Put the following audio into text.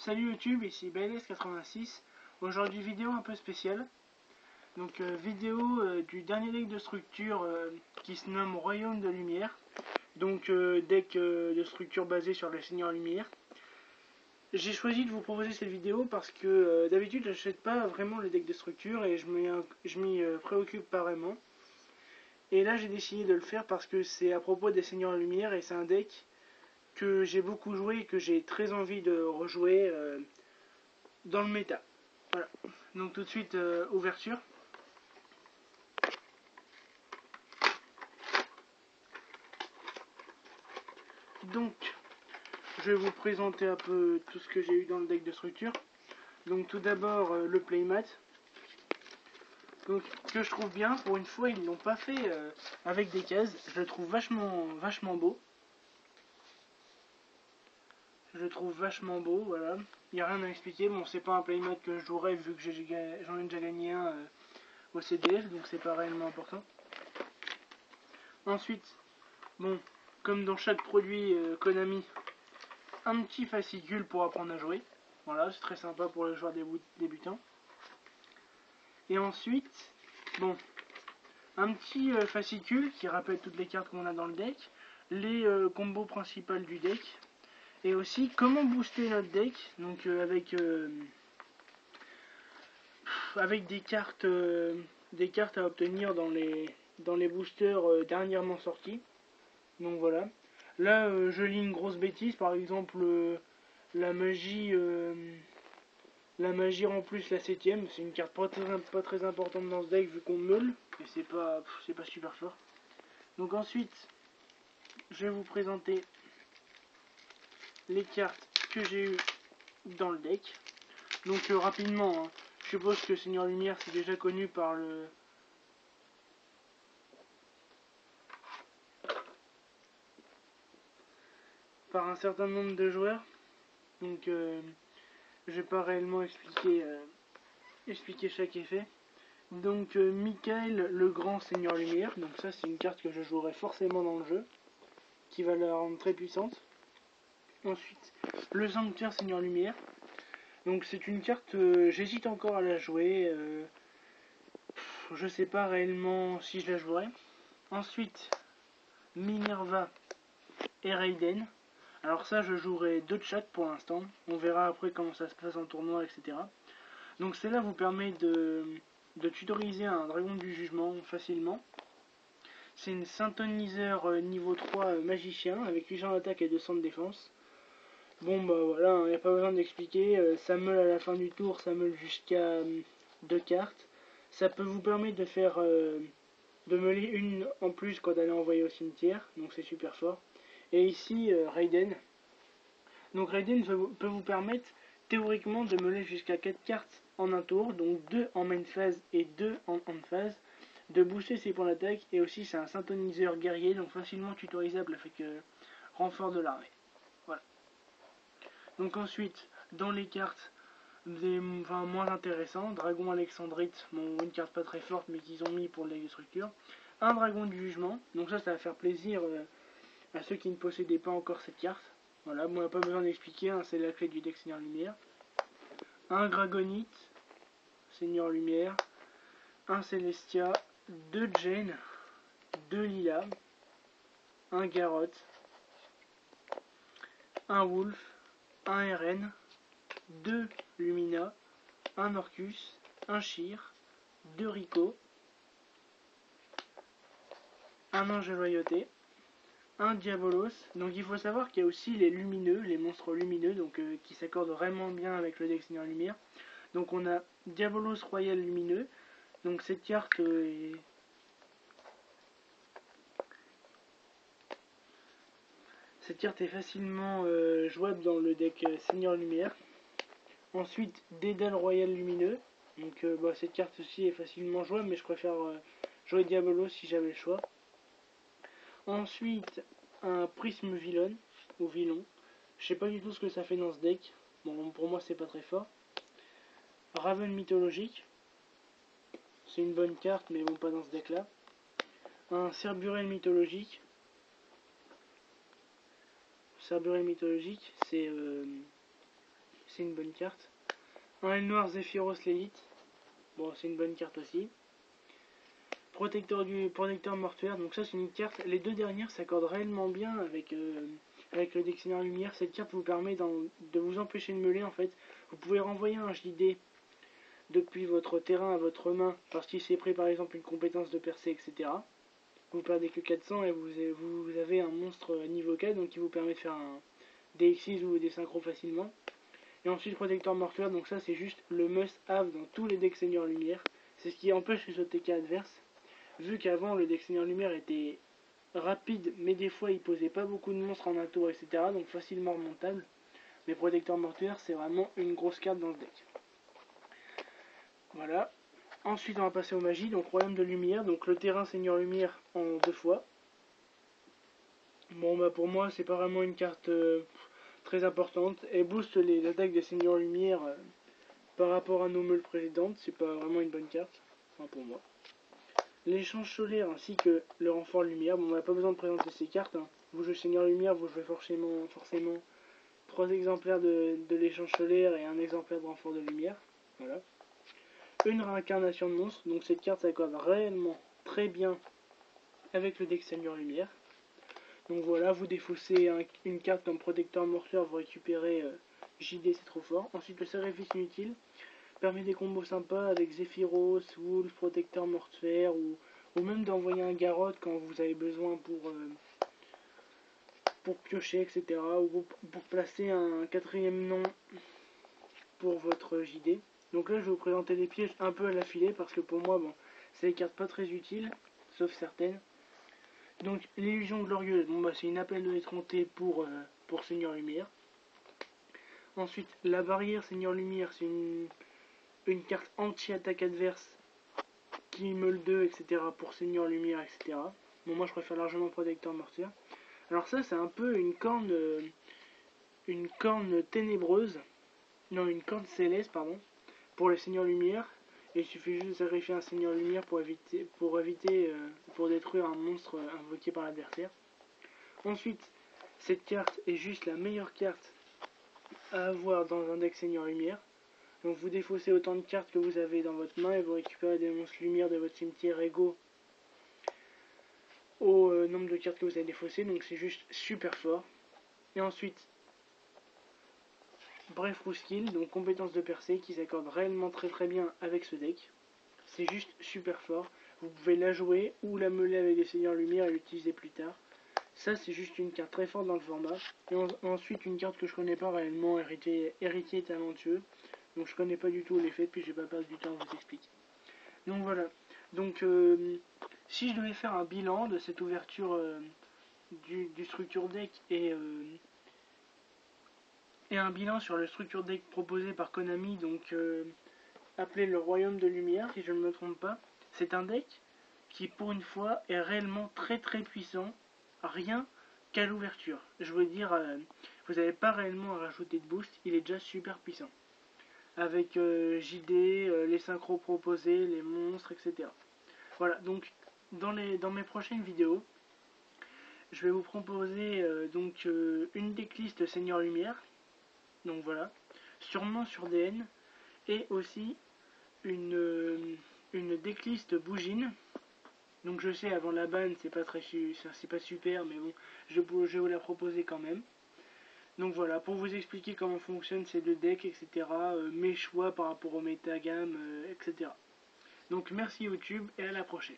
Salut YouTube, ici BLS86. Aujourd'hui vidéo un peu spéciale. Donc vidéo du dernier deck de structure qui se nomme Royaume de Lumière. Donc deck de structure basé sur le Seigneur Lumière. J'ai choisi de vous proposer cette vidéo parce que d'habitude j'achète pas vraiment les decks de structure et je m'y préoccupe pas vraiment. Et là j'ai décidé de le faire parce que c'est à propos des Seigneurs Lumière et c'est un deck que j'ai beaucoup joué et que j'ai très envie de rejouer dans le méta. Voilà. Donc tout de suite, ouverture. Donc, je vais vous présenter un peu tout ce que j'ai eu dans le deck de structure. Donc tout d'abord, le playmat. Donc, que je trouve bien, pour une fois, ils l'ont pas fait avec des cases. Je le trouve vachement beau. Je le trouve vachement beau, voilà. Il n'y a rien à expliquer. Bon, c'est pas un playmat que je jouerais vu que j'en ai déjà gagné un au CDF, donc c'est pas réellement important. Ensuite, bon, comme dans chaque produit Konami, un petit fascicule pour apprendre à jouer. Voilà, c'est très sympa pour les joueurs débutants. Et ensuite, bon, un petit fascicule qui rappelle toutes les cartes qu'on a dans le deck, les combos principales du deck, et aussi comment booster notre deck, donc avec des cartes à obtenir dans les boosters dernièrement sortis. Donc voilà. Là, je lis une grosse bêtise, par exemple la magie rend plus la 7ème, c'est une carte pas très importante dans ce deck vu qu'on meule, et c'est pas super fort. Donc ensuite, je vais vous présenter les cartes que j'ai eues dans le deck. Donc rapidement, hein, je suppose que Seigneur Lumière c'est déjà connu par un certain nombre de joueurs. Donc je vais pas réellement expliquer chaque effet. Donc Michael, le grand Seigneur Lumière, donc ça c'est une carte que je jouerai forcément dans le jeu, qui va la rendre très puissante. Ensuite, le Sanctuaire Seigneur Lumière, donc c'est une carte, j'hésite encore à la jouer, je sais pas réellement si je la jouerai. Ensuite, Minerva et Raiden, alors ça je jouerai 2 de chaque pour l'instant, on verra après comment ça se passe en tournoi, etc. Donc celle-là vous permet de tutoriser un dragon du jugement facilement. C'est une synthoniseur niveau 3 magicien avec 800 d'attaque et 200 de défense. Bon bah voilà, il n'y a pas besoin d'expliquer, ça meule à la fin du tour, ça meule jusqu'à 2 cartes. Ça peut vous permettre de faire de meuler une en plus quand elle est envoyée au cimetière, donc c'est super fort. Et ici Raiden. Donc Raiden peut vous permettre théoriquement de meuler jusqu'à 4 cartes en un tour, donc 2 en main phase et 2 en hand phase, de booster ses points d'attaque, et aussi c'est un synthoniseur guerrier, donc facilement tutorisable avec renfort de l'armée. Voilà. Donc ensuite, dans les cartes moins intéressantes, Dragon Alexandrite, bon, une carte pas très forte mais qu'ils ont mis pour les structures, un Dragon du Jugement, donc ça va faire plaisir à ceux qui ne possédaient pas encore cette carte. Voilà, bon, on n'a pas besoin d'expliquer, hein, c'est la clé du deck Seigneur Lumière. Un Dragonite, Seigneur Lumière, un Celestia, 2 Jane, 2 Lila, un Garrote, un Wolf, un RN, 2 Lumina, un Orcus, un Shir, 2 Rico, un Ange de Loyauté, un Diabolos. Donc il faut savoir qu'il y a aussi les lumineux, les monstres lumineux, donc qui s'accordent vraiment bien avec le deck Seigneur Lumière. Donc on a Diabolos Royal Lumineux. Donc cette carte est facilement jouable dans le deck Seigneur Lumière. Ensuite Dédale Royal Lumineux. Donc cette carte aussi est facilement jouable, mais je préfère jouer Diabolos si j'avais le choix. Ensuite un Prisme Villain ou Villain. Je sais pas du tout ce que ça fait dans ce deck. Bon, pour moi c'est pas très fort. Raven Mythologique. C'est une bonne carte, mais bon, pas dans ce deck là. Un Cerburel Mythologique. Cerburel Mythologique, c'est c'est une bonne carte. Un L noir Zephyros l'élite, bon c'est une bonne carte aussi. Protecteur mortuaire, donc ça c'est une carte, les deux dernières s'accordent réellement bien avec le deck Seigneur Lumière. Cette carte vous permet de vous empêcher de meuler en fait. Vous pouvez renvoyer un JD depuis votre terrain à votre main parce qu'il s'est pris par exemple une compétence de percée, etc. Vous perdez que 400 et vous avez un monstre niveau 4, donc qui vous permet de faire des X6 ou des synchros facilement. Et ensuite protecteur mortuaire, donc ça c'est juste le must have dans tous les decks Seigneur Lumière. C'est ce qui empêche les OTK adverses. Vu qu'avant le deck Seigneur Lumière était rapide, mais des fois il posait pas beaucoup de monstres en un tour, etc. Donc facilement remontable. Mais protecteur mortuaire c'est vraiment une grosse carte dans le deck. Voilà. Ensuite on va passer aux magies, donc Royaume de Lumière, donc le terrain Seigneur Lumière en 2 fois. Bon bah pour moi c'est pas vraiment une carte très importante. Elle booste les attaques des Seigneurs Lumière par rapport à nos meules précédentes, c'est pas vraiment une bonne carte, enfin pour moi. L'échange solaire ainsi que le renfort lumière, bon on n'a pas besoin de présenter ces cartes, hein. Vous jouez Seigneur Lumière, vous jouez forcément 3 exemplaires de l'échange solaire et un exemplaire de renfort de lumière, voilà. Une réincarnation de monstre, donc cette carte s'accorde réellement très bien avec le deck Seigneur Lumière. Donc voilà, vous défaussez une carte comme protecteur mortuaire, vous récupérez JD, c'est trop fort. Ensuite le sacrifice inutile permet des combos sympas avec Zephyros, Wolf, protecteur mortuaire ou même d'envoyer un Garrote quand vous avez besoin pour piocher, etc. Ou pour placer un 4ème nom pour votre JD. Donc là je vais vous présenter des pièges un peu à l'affilée parce que pour moi bon, c'est des cartes pas très utiles, sauf certaines. Donc l'illusion glorieuse, bon bah c'est une appel de effronté pour Seigneur Lumière. Ensuite la barrière Seigneur Lumière, c'est une carte anti-attaque adverse qui meule 2, etc. pour Seigneur Lumière, etc. Bon moi je préfère largement protecteur mortier. Alors ça c'est un peu une corne ténébreuse, non une corne céleste pardon, pour les Seigneurs Lumière. Et il suffit juste de sacrifier un Seigneur Lumière pour détruire un monstre invoqué par l'adversaire. Ensuite, cette carte est juste la meilleure carte à avoir dans un deck Seigneur Lumière. Donc vous défaussez autant de cartes que vous avez dans votre main et vous récupérez des monstres lumière de votre cimetière égaux au nombre de cartes que vous avez défaussées. Donc c'est juste super fort. Et ensuite, Bref Skill, donc compétence de percée qui s'accorde réellement très bien avec ce deck. C'est juste super fort. Vous pouvez la jouer ou la meuler avec des Seigneurs Lumière et l'utiliser plus tard. Ça c'est juste une carte très forte dans le format. Et ensuite une carte que je connais pas réellement, héritier talentueux. Donc je connais pas du tout l'effet, puis j'ai pas perdu du temps à vous expliquer. Donc voilà. Donc si je devais faire un bilan de cette ouverture du structure deck et un bilan sur le structure deck proposé par Konami, donc appelé le Royaume de Lumière, si je ne me trompe pas. C'est un deck qui pour une fois est réellement très puissant, rien qu'à l'ouverture. Je veux dire, vous n'avez pas réellement à rajouter de boost, il est déjà super puissant. Avec JD, les synchros proposés, les monstres, etc. Voilà, donc dans mes prochaines vidéos, je vais vous proposer une decklist Seigneur Lumière, donc voilà, sûrement sur DN, et aussi une decklist Bougine. Donc je sais, avant la ban c'est pas super, mais bon, je vais vous la proposer quand même. Donc voilà, pour vous expliquer comment fonctionnent ces deux decks, etc. Mes choix par rapport au metagame, etc. Donc merci YouTube et à la prochaine.